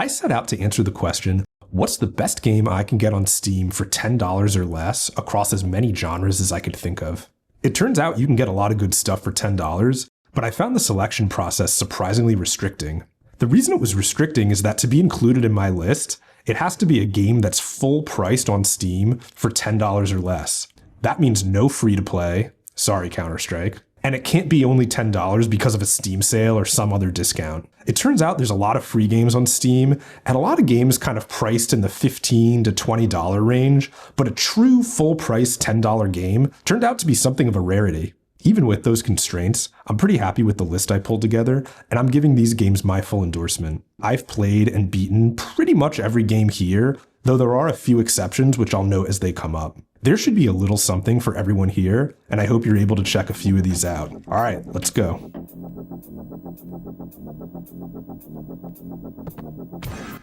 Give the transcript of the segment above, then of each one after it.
I set out to answer the question, what's the best game I can get on Steam for $10 or less across as many genres as I could think of? It turns out you can get a lot of good stuff for $10, but I found the selection process surprisingly restricting. The reason it was restricting is that to be included in my list, it has to be a game that's full priced on Steam for $10 or less. That means no free to play, sorry Counter-Strike, and it can't be only $10 because of a Steam sale or some other discount. It turns out there's a lot of free games on Steam, and a lot of games kind of priced in the $15 to $20 range, but a true full-price $10 game turned out to be something of a rarity. Even with those constraints, I'm pretty happy with the list I pulled together, and I'm giving these games my full endorsement. I've played and beaten pretty much every game here, though there are a few exceptions which I'll note as they come up. There should be a little something for everyone here, and I hope you're able to check a few of these out. All right, let's go.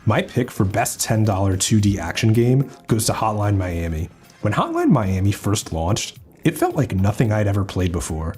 My pick for best $10 2D action game goes to Hotline Miami. When Hotline Miami first launched, it felt like nothing I'd ever played before.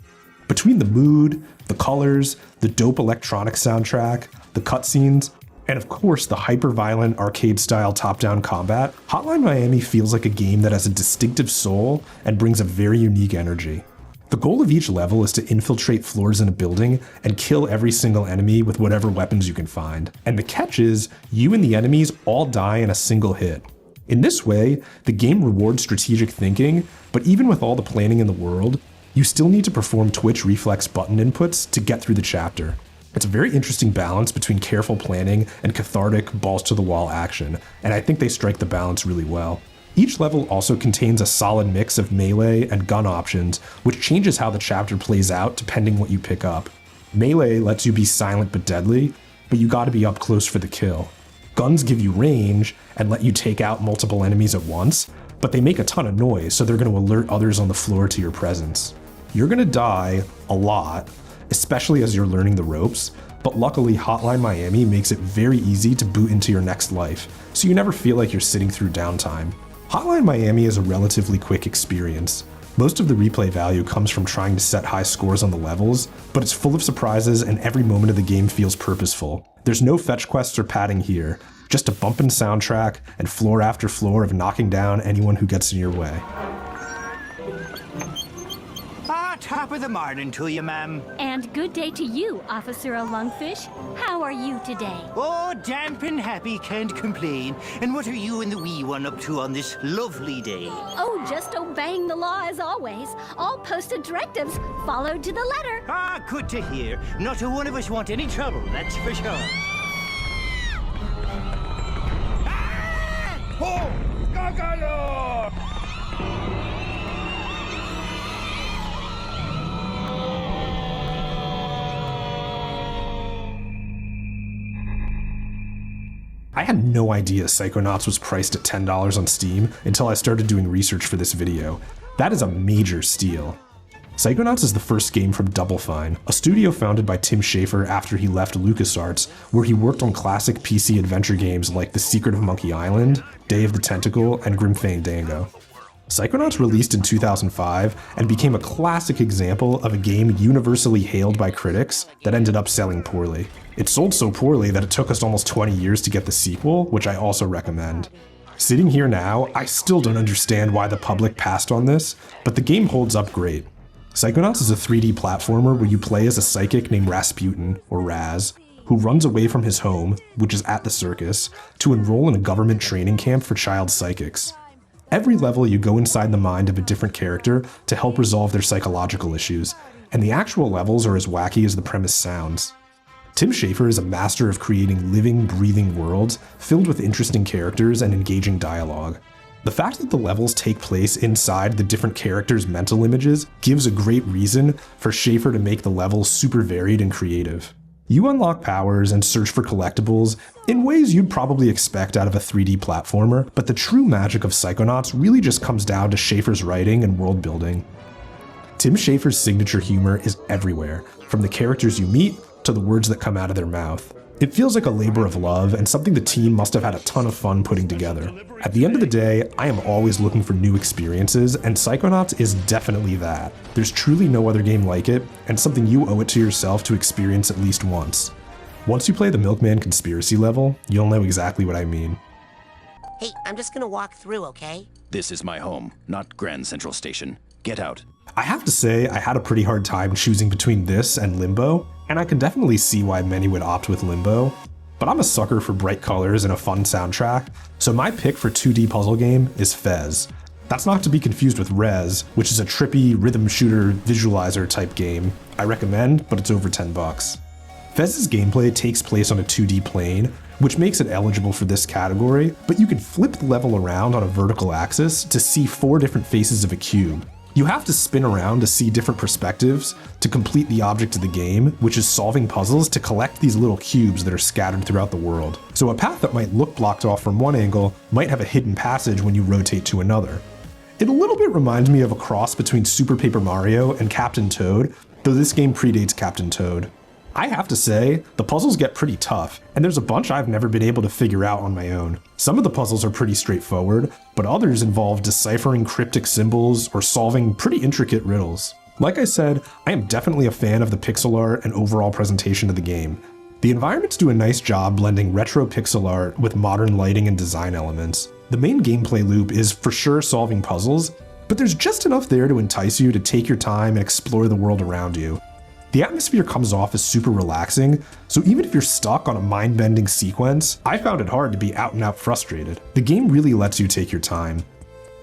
Between the mood, the colors, the dope electronic soundtrack, the cutscenes, and of course the hyper-violent arcade-style top-down combat, Hotline Miami feels like a game that has a distinctive soul and brings a very unique energy. The goal of each level is to infiltrate floors in a building and kill every single enemy with whatever weapons you can find. And the catch is, you and the enemies all die in a single hit. In this way, the game rewards strategic thinking, but even with all the planning in the world, you still need to perform twitch reflex button inputs to get through the chapter. It's a very interesting balance between careful planning and cathartic balls-to-the-wall action, and I think they strike the balance really well. Each level also contains a solid mix of melee and gun options, which changes how the chapter plays out depending what you pick up. Melee lets you be silent but deadly, but you gotta be up close for the kill. Guns give you range and let you take out multiple enemies at once, but they make a ton of noise, so they're gonna alert others on the floor to your presence. You're gonna die a lot, especially as you're learning the ropes, but luckily Hotline Miami makes it very easy to boot into your next life, so you never feel like you're sitting through downtime. Hotline Miami is a relatively quick experience. Most of the replay value comes from trying to set high scores on the levels, but it's full of surprises and every moment of the game feels purposeful. There's no fetch quests or padding here, just a bumpin' soundtrack and floor after floor of knocking down anyone who gets in your way. Top of the morning to you, ma'am. And good day to you, Officer Lungfish. How are you today? Oh, damp and happy, can't complain. And what are you and the wee one up to on this lovely day? Oh, just obeying the law as always. All posted directives followed to the letter. Ah, good to hear. Not a one of us want any trouble, that's for sure. Ah! Oh, Galaga! I had no idea Psychonauts was priced at $10 on Steam until I started doing research for this video. That is a major steal. Psychonauts is the first game from Double Fine, a studio founded by Tim Schafer after he left LucasArts, where he worked on classic PC adventure games like The Secret of Monkey Island, Day of the Tentacle, and Grim Fandango. Psychonauts released in 2005 and became a classic example of a game universally hailed by critics that ended up selling poorly. It sold so poorly that it took us almost 20 years to get the sequel, which I also recommend. Sitting here now, I still don't understand why the public passed on this, but the game holds up great. Psychonauts is a 3D platformer where you play as a psychic named Rasputin, or Raz, who runs away from his home, which is at the circus, to enroll in a government training camp for child psychics. Every level you go inside the mind of a different character to help resolve their psychological issues, and the actual levels are as wacky as the premise sounds. Tim Schafer is a master of creating living, breathing worlds filled with interesting characters and engaging dialogue. The fact that the levels take place inside the different characters' mental images gives a great reason for Schafer to make the levels super varied and creative. You unlock powers and search for collectibles in ways you'd probably expect out of a 3D platformer, but the true magic of Psychonauts really just comes down to Schafer's writing and world building. Tim Schafer's signature humor is everywhere, from the characters you meet to the words that come out of their mouth. It feels like a labor of love and something the team must have had a ton of fun putting together. At the end of the day, I am always looking for new experiences, and Psychonauts is definitely that. There's truly no other game like it, and something you owe it to yourself to experience at least once. Once you play the Milkman Conspiracy level, you'll know exactly what I mean. Hey, I'm just gonna walk through, okay? This is my home, not Grand Central Station. Get out. I have to say, I had a pretty hard time choosing between this and Limbo, and I can definitely see why many would opt with Limbo. But I'm a sucker for bright colors and a fun soundtrack, so my pick for 2D puzzle game is Fez. That's not to be confused with Rez, which is a trippy rhythm shooter visualizer type game. I recommend, but it's over $10. Fez's gameplay takes place on a 2D plane, which makes it eligible for this category, but you can flip the level around on a vertical axis to see 4 different faces of a cube. You have to spin around to see different perspectives to complete the object of the game, which is solving puzzles to collect these little cubes that are scattered throughout the world. So a path that might look blocked off from one angle might have a hidden passage when you rotate to another. It a little bit reminds me of a cross between Super Paper Mario and Captain Toad, though this game predates Captain Toad. I have to say, the puzzles get pretty tough, and there's a bunch I've never been able to figure out on my own. Some of the puzzles are pretty straightforward, but others involve deciphering cryptic symbols or solving pretty intricate riddles. Like I said, I am definitely a fan of the pixel art and overall presentation of the game. The environments do a nice job blending retro pixel art with modern lighting and design elements. The main gameplay loop is for sure solving puzzles, but there's just enough there to entice you to take your time and explore the world around you. The atmosphere comes off as super relaxing, so even if you're stuck on a mind-bending sequence, I found it hard to be out and out frustrated. The game really lets you take your time.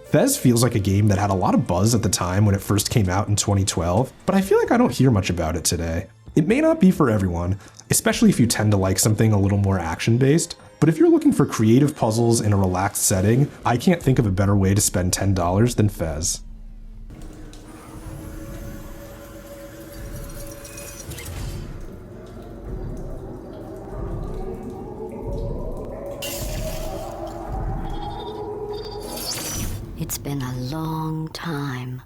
Fez feels like a game that had a lot of buzz at the time when it first came out in 2012, but I feel like I don't hear much about it today. It may not be for everyone, especially if you tend to like something a little more action-based, but if you're looking for creative puzzles in a relaxed setting, I can't think of a better way to spend $10 than Fez. It's been a long time.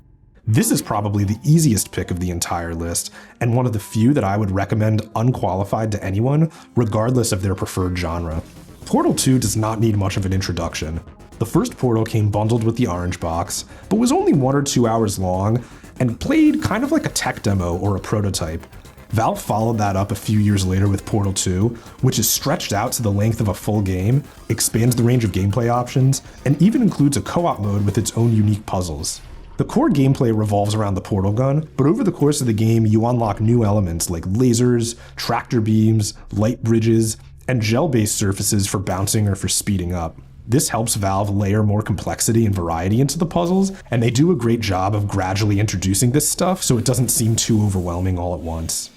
This is probably the easiest pick of the entire list, and one of the few that I would recommend unqualified to anyone, regardless of their preferred genre. Portal 2 does not need much of an introduction. The first Portal came bundled with the orange box, but was only 1 or 2 hours long, and played kind of like a tech demo or a prototype. Valve followed that up a few years later with Portal 2, which is stretched out to the length of a full game, expands the range of gameplay options, and even includes a co-op mode with its own unique puzzles. The core gameplay revolves around the portal gun, but over the course of the game you unlock new elements like lasers, tractor beams, light bridges, and gel-based surfaces for bouncing or for speeding up. This helps Valve layer more complexity and variety into the puzzles, and they do a great job of gradually introducing this stuff so it doesn't seem too overwhelming all at once.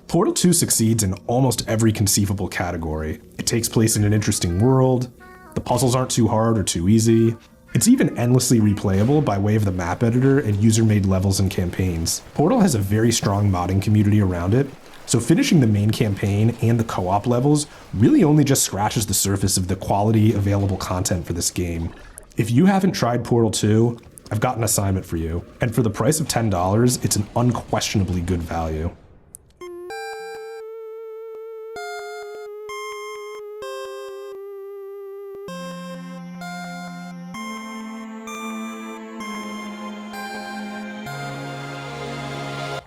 Portal 2 succeeds in almost every conceivable category. It takes place in an interesting world, the puzzles aren't too hard or too easy, it's even endlessly replayable by way of the map editor and user-made levels and campaigns. Portal has a very strong modding community around it, so finishing the main campaign and the co-op levels really only just scratches the surface of the quality available content for this game. If you haven't tried Portal 2, I've got an assignment for you, and for the price of $10, it's an unquestionably good value.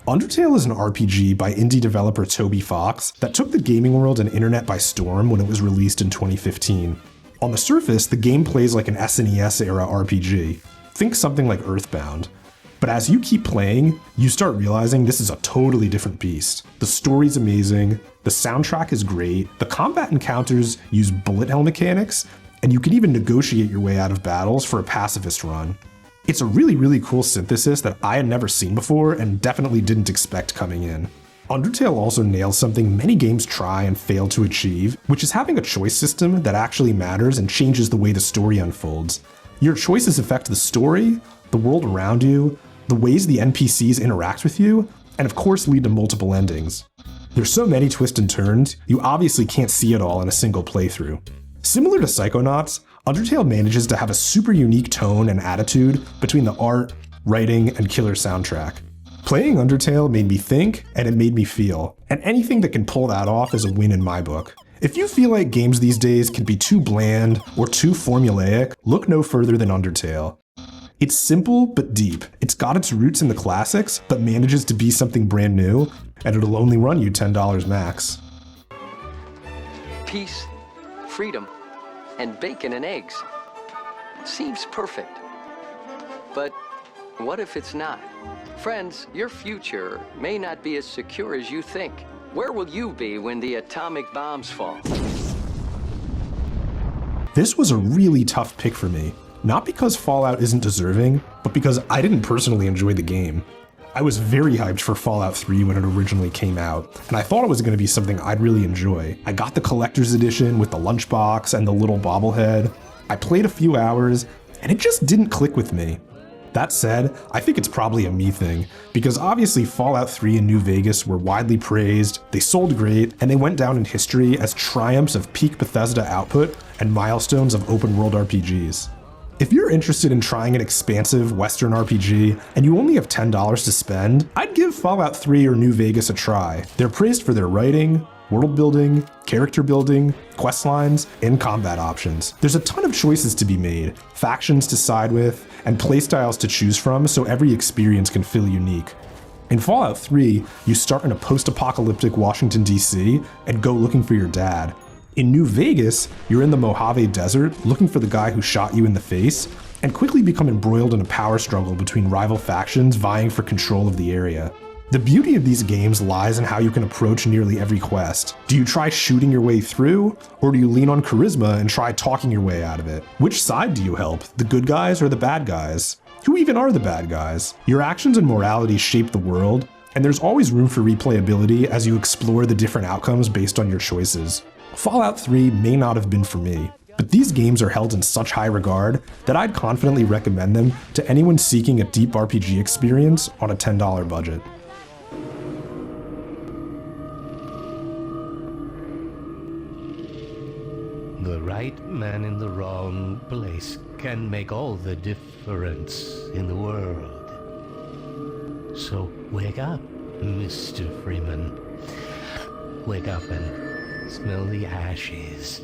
Undertale is an RPG by indie developer Toby Fox that took the gaming world and internet by storm when it was released in 2015. On the surface, the game plays like an SNES era RPG. Think something like Earthbound. But as you keep playing, you start realizing this is a totally different beast. The story's amazing, the soundtrack is great, the combat encounters use bullet hell mechanics, and you can even negotiate your way out of battles for a pacifist run. It's a really cool synthesis that I had never seen before and definitely didn't expect coming in. Undertale also nails something many games try and fail to achieve, which is having a choice system that actually matters and changes the way the story unfolds. Your choices affect the story, the world around you, the ways the NPCs interact with you, and of course lead to multiple endings. There's so many twists and turns, you obviously can't see it all in a single playthrough. Similar to Psychonauts, Undertale manages to have a super unique tone and attitude between the art, writing, and killer soundtrack. Playing Undertale made me think, and it made me feel, and anything that can pull that off is a win in my book. If you feel like games these days can be too bland or too formulaic, look no further than Undertale. It's simple but deep. It's got its roots in the classics, but manages to be something brand new, and it'll only run you $10 max. peace, freedom, and bacon and eggs. Seems perfect. But what if it's not? Friends, your future may not be as secure as you think. Where will you be when the atomic bombs fall? This was a really tough pick for me, not because Fallout isn't deserving, but because I didn't personally enjoy the game. I was very hyped for Fallout 3 when it originally came out, and I thought it was going to be something I'd really enjoy. I got the collector's edition with the lunchbox and the little bobblehead. I played a few hours, and it just didn't click with me. That said, I think it's probably a me thing, because obviously Fallout 3 and New Vegas were widely praised, they sold great, and they went down in history as triumphs of peak Bethesda output and milestones of open world RPGs. If you're interested in trying an expansive Western RPG and you only have $10 to spend, I'd give Fallout 3 or New Vegas a try. They're praised for their writing, world building, character building, quest lines, and combat options. There's a ton of choices to be made, factions to side with, and playstyles to choose from, so every experience can feel unique. In Fallout 3, you start in a post-apocalyptic Washington, D.C. and go looking for your dad. In New Vegas, you're in the Mojave Desert looking for the guy who shot you in the face, and quickly become embroiled in a power struggle between rival factions vying for control of the area. The beauty of these games lies in how you can approach nearly every quest. Do you try shooting your way through, or do you lean on charisma and try talking your way out of it? Which side do you help, the good guys or the bad guys? Who even are the bad guys? Your actions and morality shape the world, and there's always room for replayability as you explore the different outcomes based on your choices. Fallout 3 may not have been for me, but these games are held in such high regard that I'd confidently recommend them to anyone seeking a deep RPG experience on a $10 budget. The right man in the wrong place can make all the difference in the world. So wake up, Mr. Freeman. Wake up and smell the ashes.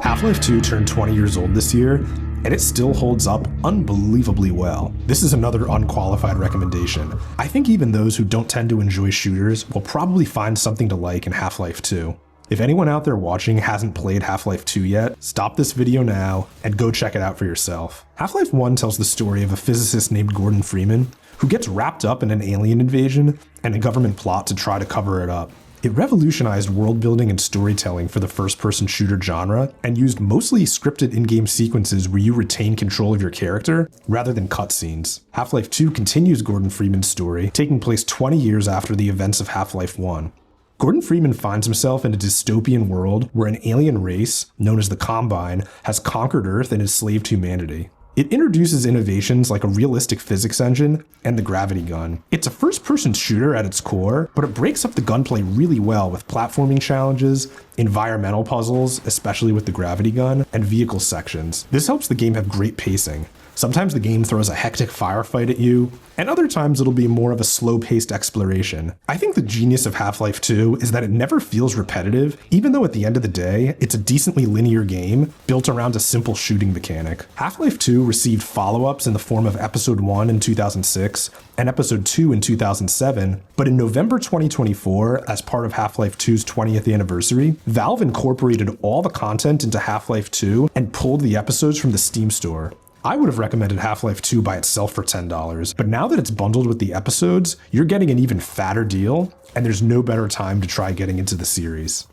Half-Life 2 turned 20 years old this year, and it still holds up unbelievably well. This is another unqualified recommendation. I think even those who don't tend to enjoy shooters will probably find something to like in Half-Life 2. If anyone out there watching hasn't played Half-Life 2 yet, stop this video now and go check it out for yourself. Half-Life 1 tells the story of a physicist named Gordon Freeman who gets wrapped up in an alien invasion and a government plot to try to cover it up. It revolutionized world building and storytelling for the first-person shooter genre and used mostly scripted in-game sequences where you retain control of your character rather than cutscenes. Half-Life 2 continues Gordon Freeman's story, taking place 20 years after the events of Half-Life 1. Gordon Freeman finds himself in a dystopian world where an alien race, known as the Combine, has conquered Earth and enslaved humanity. It introduces innovations like a realistic physics engine and the gravity gun. It's a first-person shooter at its core, but it breaks up the gunplay really well with platforming challenges, environmental puzzles, especially with the gravity gun, and vehicle sections. This helps the game have great pacing. Sometimes the game throws a hectic firefight at you, and other times it'll be more of a slow-paced exploration. I think the genius of Half-Life 2 is that it never feels repetitive, even though at the end of the day, it's a decently linear game built around a simple shooting mechanic. Half-Life 2 received follow-ups in the form of Episode 1 in 2006 and Episode 2 in 2007, but in November 2024, as part of Half-Life 2's 20th anniversary, Valve incorporated all the content into Half-Life 2 and pulled the episodes from the Steam store. I would have recommended Half-Life 2 by itself for $10, but now that it's bundled with the episodes, you're getting an even fatter deal, and there's no better time to try getting into the series.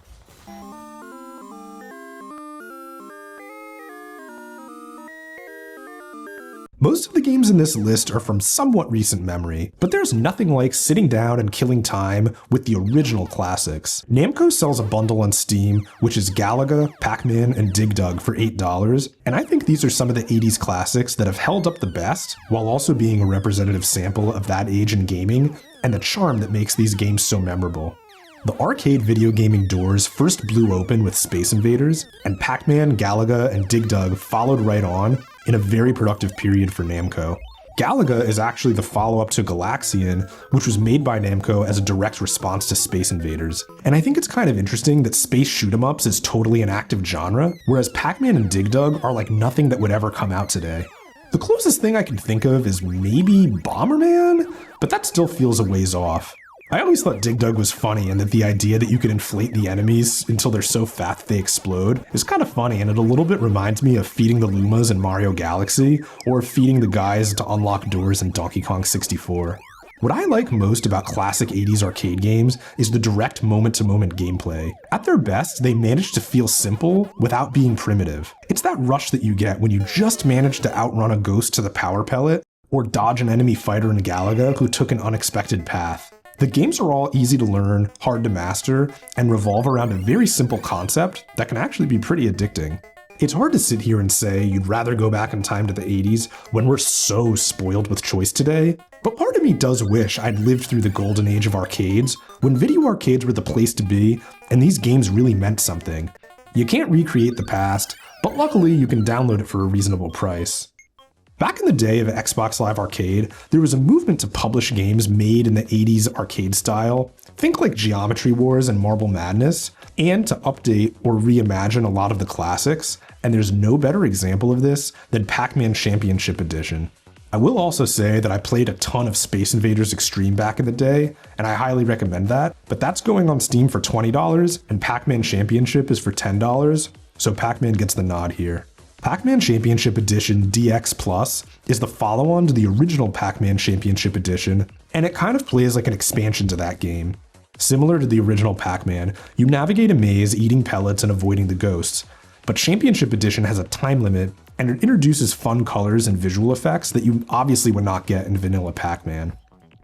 Most of the games in this list are from somewhat recent memory, but there's nothing like sitting down and killing time with the original classics. Namco sells a bundle on Steam, which is Galaga, PAC-MAN, and Dig Dug for $8, and I think these are some of the 80s classics that have held up the best, while also being a representative sample of that age in gaming, and the charm that makes these games so memorable. The arcade video gaming doors first blew open with Space Invaders, and PAC-MAN, Galaga, and Dig Dug followed right on in a very productive period for Namco. Galaga is actually the follow-up to Galaxian, which was made by Namco as a direct response to Space Invaders. And I think it's kind of interesting that space shoot-em-ups is totally an active genre, whereas PAC-MAN and Dig Dug are like nothing that would ever come out today. The closest thing I can think of is maybe Bomberman, but that still feels a ways off. I always thought Dig Dug was funny, and that the idea that you could inflate the enemies until they're so fat that they explode is kind of funny, and it a little bit reminds me of feeding the Lumas in Mario Galaxy, or feeding the guys to unlock doors in Donkey Kong 64. What I like most about classic 80s arcade games is the direct moment-to-moment gameplay. At their best, they manage to feel simple without being primitive. It's that rush that you get when you just manage to outrun a ghost to the power pellet, or dodge an enemy fighter in Galaga who took an unexpected path. The games are all easy to learn, hard to master, and revolve around a very simple concept that can actually be pretty addicting. It's hard to sit here and say you'd rather go back in time to the 80s when we're so spoiled with choice today, but part of me does wish I'd lived through the golden age of arcades, when video arcades were the place to be, and these games really meant something. You can't recreate the past, but luckily you can download it for a reasonable price. Back in the day of Xbox Live Arcade, there was a movement to publish games made in the 80s arcade style, think like Geometry Wars and Marble Madness, and to update or reimagine a lot of the classics, and there's no better example of this than Pac-Man Championship Edition. I will also say that I played a ton of Space Invaders Extreme back in the day, and I highly recommend that, but that's going on Steam for $20, and Pac-Man Championship is for $10, so Pac-Man gets the nod here. Pac-Man Championship Edition DX Plus is the follow-on to the original Pac-Man Championship Edition, and it kind of plays like an expansion to that game. Similar to the original Pac-Man, you navigate a maze eating pellets and avoiding the ghosts, but Championship Edition has a time limit, and it introduces fun colors and visual effects that you obviously would not get in vanilla Pac-Man.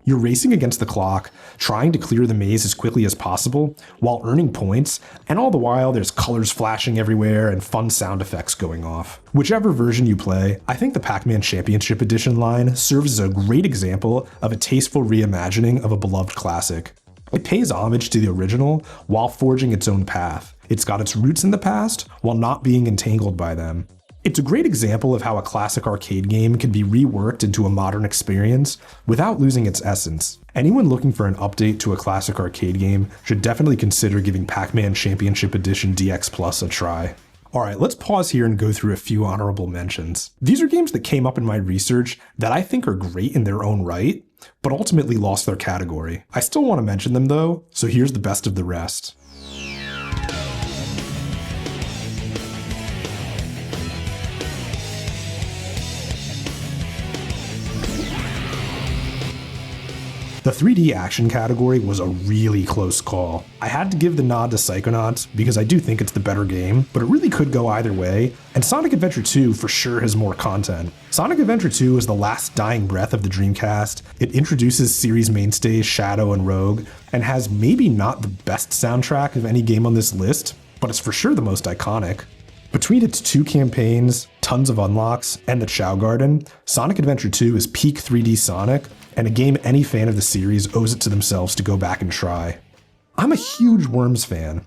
You're racing against the clock, trying to clear the maze as quickly as possible, while earning points, and all the while there's colors flashing everywhere and fun sound effects going off. Whichever version you play, I think the Pac-Man Championship Edition line serves as a great example of a tasteful reimagining of a beloved classic. It pays homage to the original while forging its own path. It's got its roots in the past while not being entangled by them. It's a great example of how a classic arcade game can be reworked into a modern experience without losing its essence. Anyone looking for an update to a classic arcade game should definitely consider giving Pac-Man Championship Edition DX Plus a try. Alright, let's pause here and go through a few honorable mentions. These are games that came up in my research that I think are great in their own right, but ultimately lost their category. I still want to mention them though, so here's the best of the rest. The 3D action category was a really close call. I had to give the nod to Psychonauts because I do think it's the better game, but it really could go either way, and Sonic Adventure 2 for sure has more content. Sonic Adventure 2 is the last dying breath of the Dreamcast. It introduces series mainstays Shadow and Rogue, and has maybe not the best soundtrack of any game on this list, but it's for sure the most iconic. Between its 2 campaigns, tons of unlocks, and the Chow Garden, Sonic Adventure 2 is peak 3D Sonic, and a game any fan of the series owes it to themselves to go back and try. I'm a huge Worms fan.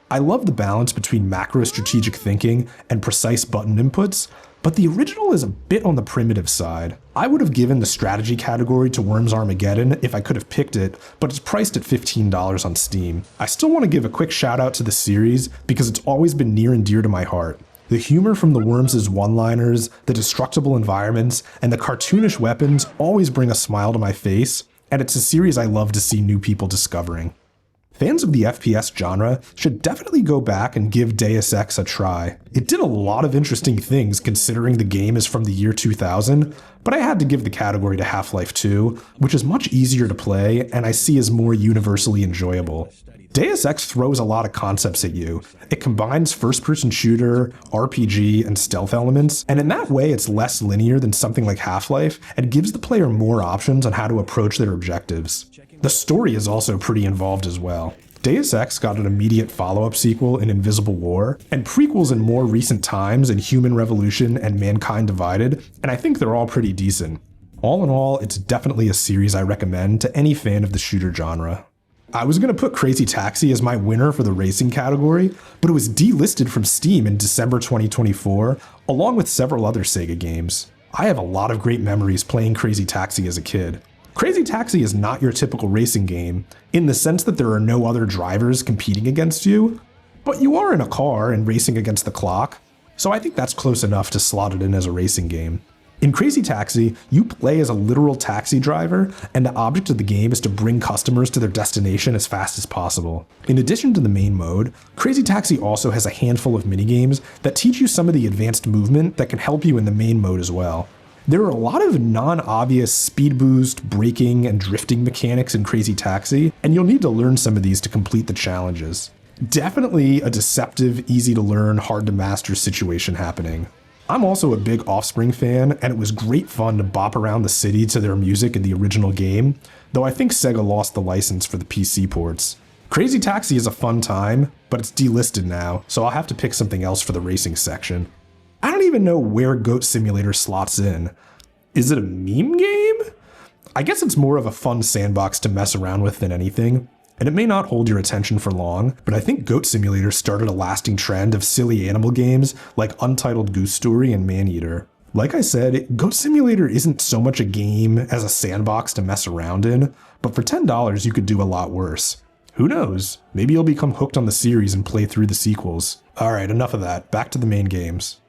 I love the balance between macro strategic thinking and precise button inputs, but the original is a bit on the primitive side. I would have given the strategy category to Worms Armageddon if I could have picked it, but it's priced at $15 on Steam. I still want to give a quick shout out to the series because it's always been near and dear to my heart. The humor from the Worms' one-liners, the destructible environments, and the cartoonish weapons always bring a smile to my face, and it's a series I love to see new people discovering. Fans of the FPS genre should definitely go back and give Deus Ex a try. It did a lot of interesting things considering the game is from the year 2000, but I had to give the category to Half-Life 2, which is much easier to play and I see as more universally enjoyable. Deus Ex throws a lot of concepts at you. It combines first-person shooter, RPG, and stealth elements, and in that way it's less linear than something like Half-Life and gives the player more options on how to approach their objectives. The story is also pretty involved as well. Deus Ex got an immediate follow-up sequel in Invisible War, and prequels in more recent times in Human Revolution and Mankind Divided, and I think they're all pretty decent. All in all, it's definitely a series I recommend to any fan of the shooter genre. I was going to put Crazy Taxi as my winner for the racing category, but it was delisted from Steam in December 2024, along with several other Sega games. I have a lot of great memories playing Crazy Taxi as a kid. Crazy Taxi is not your typical racing game, in the sense that there are no other drivers competing against you, but you are in a car and racing against the clock, so I think that's close enough to slot it in as a racing game. In Crazy Taxi, you play as a literal taxi driver, and the object of the game is to bring customers to their destination as fast as possible. In addition to the main mode, Crazy Taxi also has a handful of minigames that teach you some of the advanced movement that can help you in the main mode as well. There are a lot of non-obvious speed boost, braking, and drifting mechanics in Crazy Taxi, and you'll need to learn some of these to complete the challenges. Definitely a deceptive, easy to learn, hard to master situation happening. I'm also a big Offspring fan, and it was great fun to bop around the city to their music in the original game, though I think Sega lost the license for the PC ports. Crazy Taxi is a fun time, but it's delisted now, so I'll have to pick something else for the racing section. I don't even know where Goat Simulator slots in. Is it a meme game? I guess it's more of a fun sandbox to mess around with than anything, and it may not hold your attention for long, but I think Goat Simulator started a lasting trend of silly animal games like Untitled Goose Story and Maneater. Like I said, Goat Simulator isn't so much a game as a sandbox to mess around in, but for $10 you could do a lot worse. Who knows? Maybe you'll become hooked on the series and play through the sequels. Alright, enough of that. Back to the main games.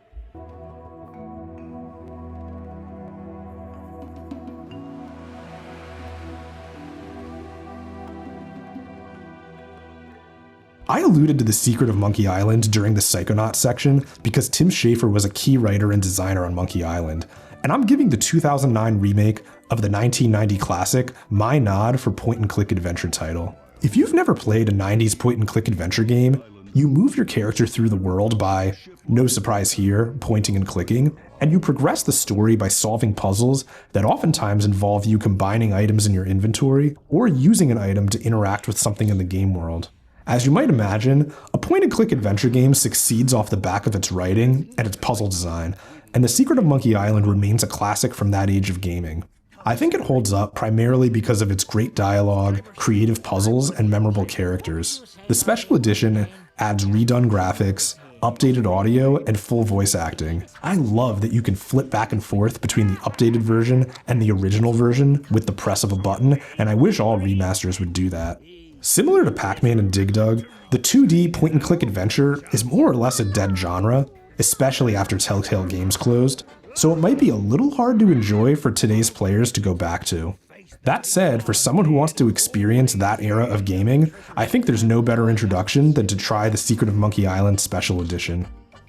I alluded to the secret of Monkey Island during the Psychonauts section because Tim Schafer was a key writer and designer on Monkey Island, and I'm giving the 2009 remake of the 1990 classic my nod for point-and-click adventure title. If you've never played a 90s point-and-click adventure game, you move your character through the world by, no surprise here, pointing and clicking, and you progress the story by solving puzzles that oftentimes involve you combining items in your inventory or using an item to interact with something in the game world. As you might imagine, a point-and-click adventure game succeeds off the back of its writing and its puzzle design, and The Secret of Monkey Island remains a classic from that age of gaming. I think it holds up primarily because of its great dialogue, creative puzzles, and memorable characters. The special edition adds redone graphics, updated audio, and full voice acting. I love that you can flip back and forth between the updated version and the original version with the press of a button, and I wish all remasters would do that. Similar to Pac-Man and Dig Dug, the 2D point-and-click adventure is more or less a dead genre, especially after Telltale Games closed, so it might be a little hard to enjoy for today's players to go back to. That said, for someone who wants to experience that era of gaming, I think there's no better introduction than to try The Secret of Monkey Island Special Edition.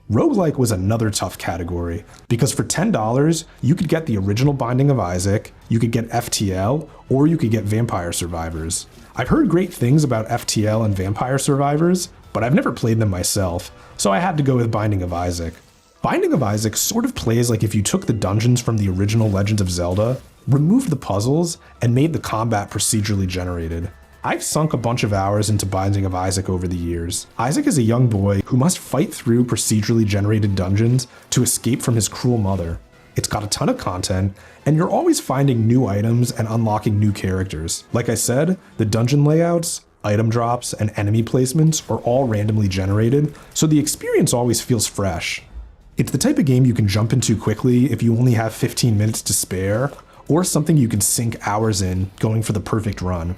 Roguelike was another tough category, because for $10, you could get the original Binding of Isaac, you could get FTL, or you could get Vampire Survivors. I've heard great things about FTL and Vampire Survivors, but I've never played them myself, so I had to go with Binding of Isaac. Binding of Isaac sort of plays like if you took the dungeons from the original Legend of Zelda, removed the puzzles, and made the combat procedurally generated. I've sunk a bunch of hours into Binding of Isaac over the years. Isaac is a young boy who must fight through procedurally generated dungeons to escape from his cruel mother. It's got a ton of content, and you're always finding new items and unlocking new characters. Like I said, the dungeon layouts, item drops, and enemy placements are all randomly generated, so the experience always feels fresh. It's the type of game you can jump into quickly if you only have 15 minutes to spare, or something you can sink hours in, going for the perfect run.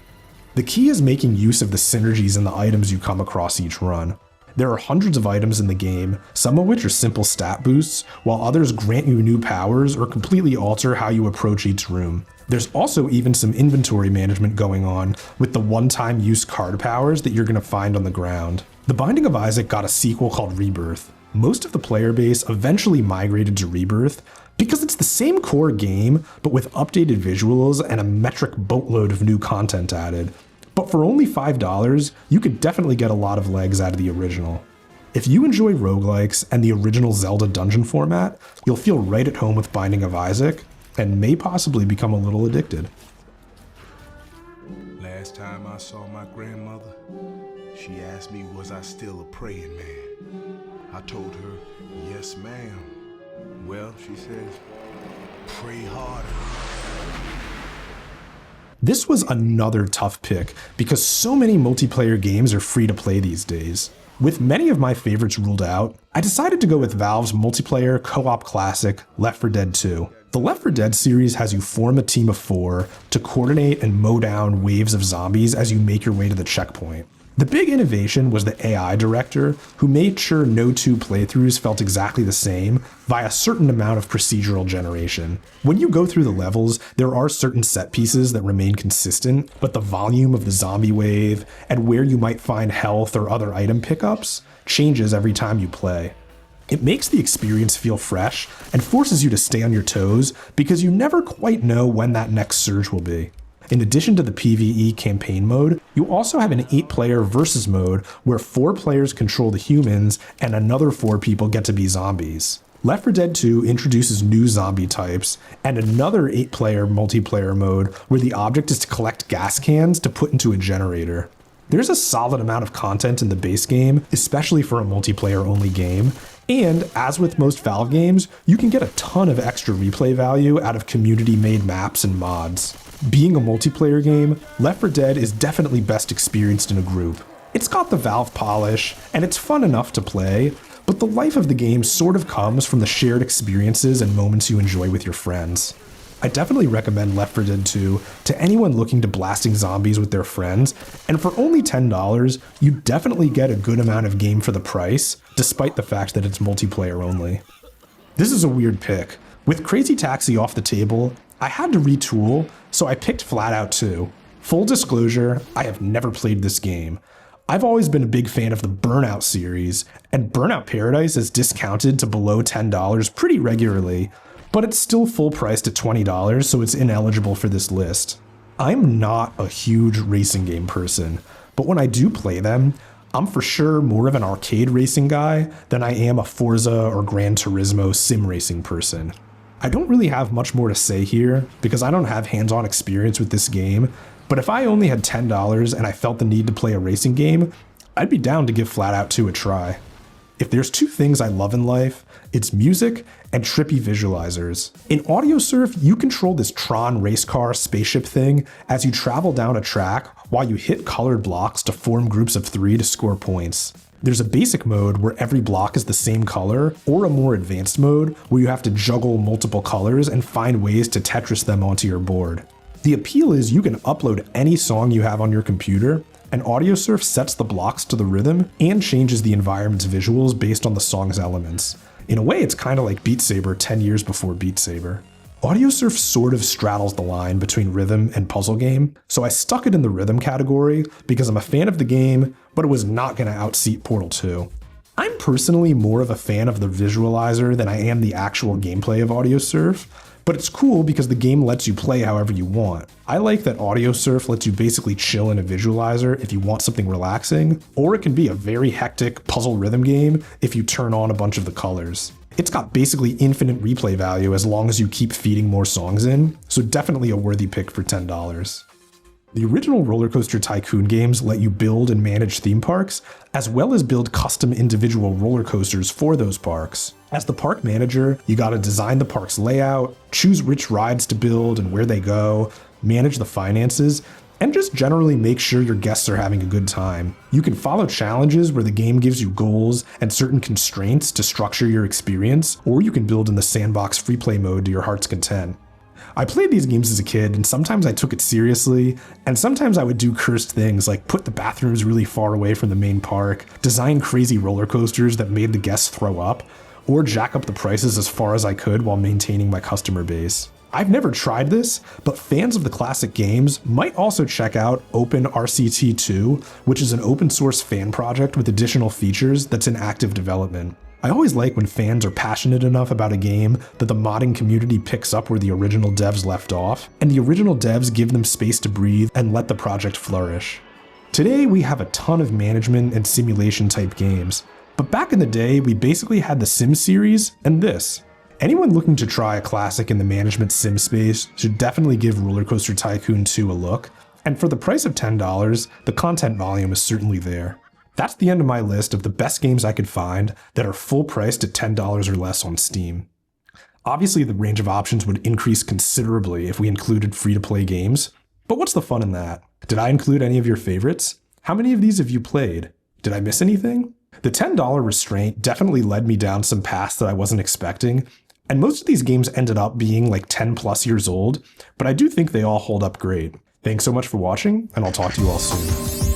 The key is making use of the synergies in the items you come across each run. There are hundreds of items in the game, some of which are simple stat boosts, while others grant you new powers or completely alter how you approach each room. There's also even some inventory management going on with the one-time use card powers that you're going to find on the ground. The Binding of Isaac got a sequel called Rebirth. Most of the player base eventually migrated to Rebirth because it's the same core game, but with updated visuals and a metric boatload of new content added. But for only $5, you could definitely get a lot of legs out of the original. If you enjoy roguelikes and the original Zelda dungeon format, you'll feel right at home with Binding of Isaac, and may possibly become a little addicted. Last time I saw my grandmother, she asked me was I still a praying man. I told her, yes ma'am. Well, she says, pray harder. This was another tough pick because so many multiplayer games are free to play these days. With many of my favorites ruled out, I decided to go with Valve's multiplayer co-op classic, Left 4 Dead 2. The Left 4 Dead series has you form a team of 4 to coordinate and mow down waves of zombies as you make your way to the checkpoint. The big innovation was the AI director, who made sure no two playthroughs felt exactly the same via a certain amount of procedural generation. When you go through the levels, there are certain set pieces that remain consistent, but the volume of the zombie wave and where you might find health or other item pickups changes every time you play. It makes the experience feel fresh and forces you to stay on your toes because you never quite know when that next surge will be. In addition to the PvE campaign mode, you also have an 8-player versus mode where 4 players control the humans and another 4 people get to be zombies. Left 4 Dead 2 introduces new zombie types and another 8-player multiplayer mode where the object is to collect gas cans to put into a generator. There's a solid amount of content in the base game, especially for a multiplayer-only game, and as with most Valve games, you can get a ton of extra replay value out of community-made maps and mods. Being a multiplayer game, Left 4 Dead is definitely best experienced in a group. It's got the Valve polish, and it's fun enough to play, but the life of the game sort of comes from the shared experiences and moments you enjoy with your friends. I definitely recommend Left 4 Dead 2 to anyone looking to blasting zombies with their friends, and for only $10, you definitely get a good amount of game for the price, despite the fact that it's multiplayer only. This is a weird pick. With Crazy Taxi off the table, I had to retool, so I picked FlatOut 2. Full disclosure, I have never played this game. I've always been a big fan of the Burnout series, and Burnout Paradise is discounted to below $10 pretty regularly, but it's still full priced at $20, so it's ineligible for this list. I'm not a huge racing game person, but when I do play them, I'm for sure more of an arcade racing guy than I am a Forza or Gran Turismo sim racing person. I don't really have much more to say here because I don't have hands-on experience with this game, but if I only had $10 and I felt the need to play a racing game, I'd be down to give FlatOut 2 a try. If there's 2 things I love in life, it's music and trippy visualizers. In Audiosurf, you control this Tron race car spaceship thing as you travel down a track while you hit colored blocks to form groups of 3 to score points. There's a basic mode where every block is the same color, or a more advanced mode where you have to juggle multiple colors and find ways to Tetris them onto your board. The appeal is you can upload any song you have on your computer, and Audiosurf sets the blocks to the rhythm and changes the environment's visuals based on the song's elements. In a way, it's kind of like Beat Saber 10 years before Beat Saber. Audiosurf sort of straddles the line between rhythm and puzzle game, so I stuck it in the rhythm category because I'm a fan of the game, but it was not going to outseat Portal 2. I'm personally more of a fan of the visualizer than I am the actual gameplay of Audiosurf, but it's cool because the game lets you play however you want. I like that Audiosurf lets you basically chill in a visualizer if you want something relaxing, or it can be a very hectic puzzle rhythm game if you turn on a bunch of the colors. It's got basically infinite replay value as long as you keep feeding more songs in, so definitely a worthy pick for $10. The original RollerCoaster Tycoon games let you build and manage theme parks, as well as build custom individual roller coasters for those parks. As the park manager, you gotta design the park's layout, choose which rides to build and where they go, manage the finances, and just generally make sure your guests are having a good time. You can follow challenges where the game gives you goals and certain constraints to structure your experience, or you can build in the sandbox free play mode to your heart's content. I played these games as a kid, and sometimes I took it seriously, and sometimes I would do cursed things like put the bathrooms really far away from the main park, design crazy roller coasters that made the guests throw up, or jack up the prices as far as I could while maintaining my customer base. I've never tried this, but fans of the classic games might also check out OpenRCT 2, which is an open source fan project with additional features that's in active development. I always like when fans are passionate enough about a game that the modding community picks up where the original devs left off, and the original devs give them space to breathe and let the project flourish. Today we have a ton of management and simulation type games, but back in the day we basically had the Sim series and this. Anyone looking to try a classic in the management sim space should definitely give RollerCoaster Tycoon 2 a look, and for the price of $10, the content volume is certainly there. That's the end of my list of the best games I could find that are full priced at $10 or less on Steam. Obviously, the range of options would increase considerably if we included free-to-play games, but what's the fun in that? Did I include any of your favorites? How many of these have you played? Did I miss anything? The $10 restraint definitely led me down some paths that I wasn't expecting, and most of these games ended up being like 10 plus years old, but I do think they all hold up great. Thanks so much for watching, and I'll talk to you all soon.